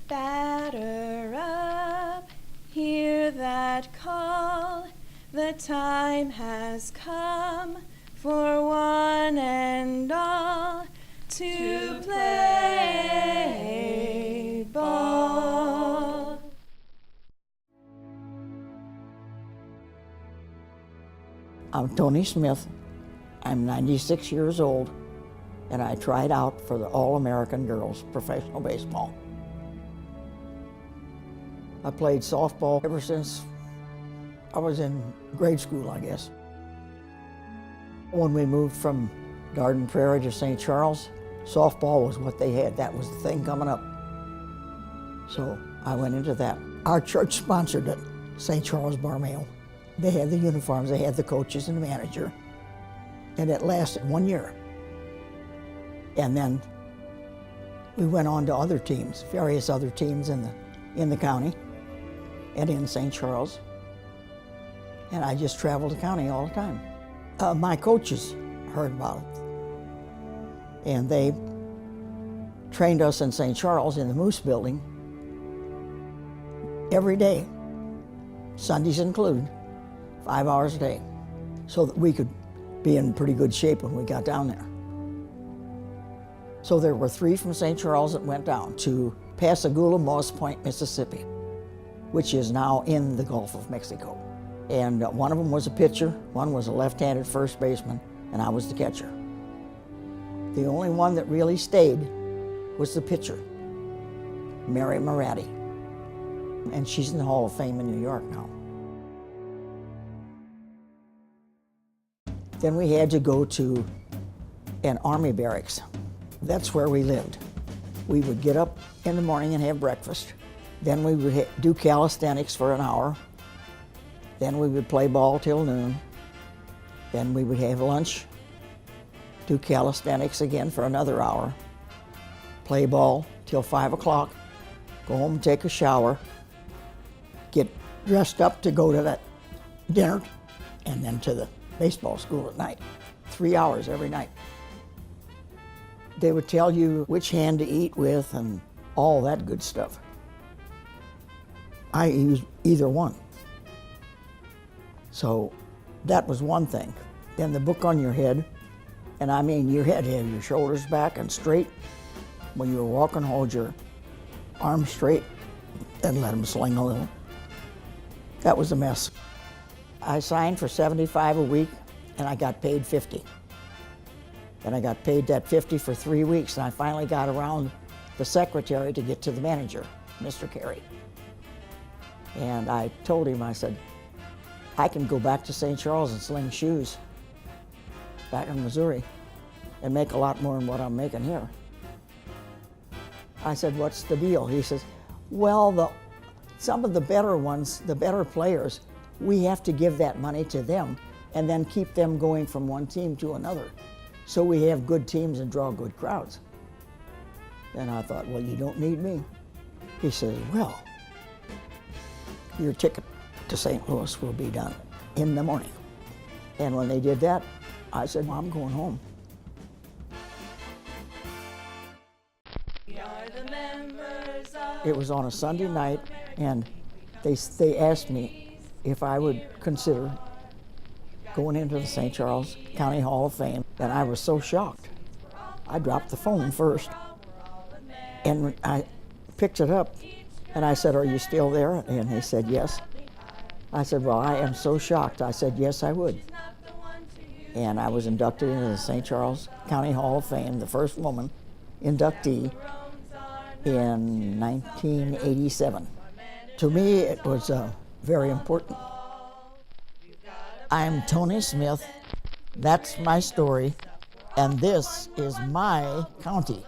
Batter up, hear that call. The time has come for one and all to play ball. I'm Toni Smith. I'm 96 years old, and I tried out for the All-American Girls Professional Baseball. I played softball ever since I was in grade school, I guess. When we moved from Garden Prairie to St. Charles, softball was what they had. That was the thing coming up. So I went into that. Our church sponsored it, St. Charles Barmail. They had the uniforms, they had the coaches and the manager, and it lasted 1 year. And then we went on to other teams, various other teams in the county and in St. Charles. And I just traveled the county all the time. My coaches heard about it, and they trained us in St. Charles in the Moose Building every day, Sundays included, 5 hours a day, so that we could be in pretty good shape when we got down there. So there were 3 from St. Charles that went down to Pascagoula, Moss Point, Mississippi, which is now in the Gulf of Mexico. And one of them was a pitcher, one was a left-handed first baseman, and I was the catcher. The only one that really stayed was the pitcher, Mary Moratti. And she's in the Hall of Fame in New York now. Then we had to go to an Army barracks. That's where we lived. We would get up in the morning and have breakfast. Then we would do calisthenics for an hour. Then we would play ball till noon. Then we would have lunch, do calisthenics again for another hour, play ball till 5 o'clock, go home, take a shower, get dressed up to go to that dinner, and then to the baseball school at night. 3 hours every night. They would tell you which hand to eat with and all that good stuff. I used either one. So that was one thing. Then the book on your head, and I mean your head had your shoulders back and straight. When you were walking, hold your arms straight and let them sling a little. That was a mess. I signed for $75 a week, and I got paid $50. And I got paid that $50 for 3 weeks, and I finally got around the secretary to get to the manager, Mr. Carey. And I told him, I said, I can go back to St. Charles and sling shoes back in Missouri and make a lot more than what I'm making here. I said, what's the deal? He says, well, some of the better ones, the better players, we have to give that money to them and then keep them going from one team to another. So we have good teams and draw good crowds. And I thought, well, you don't need me. He says, well, your ticket to St. Louis will be done in the morning. And when they did that, I said, well, I'm going home. It was on a Sunday night, and they asked me if I would consider going into the St. Charles County Hall of Fame, and I was so shocked. I dropped the phone first, and I picked it up, and I said, are you still there? And he said, yes. I said, well, I am so shocked. I said, yes, I would. And I was inducted into the St. Charles County Hall of Fame, the first woman inductee, in 1987. To me, it was very important. I'm Toni Smith. That's my story, and this is my county.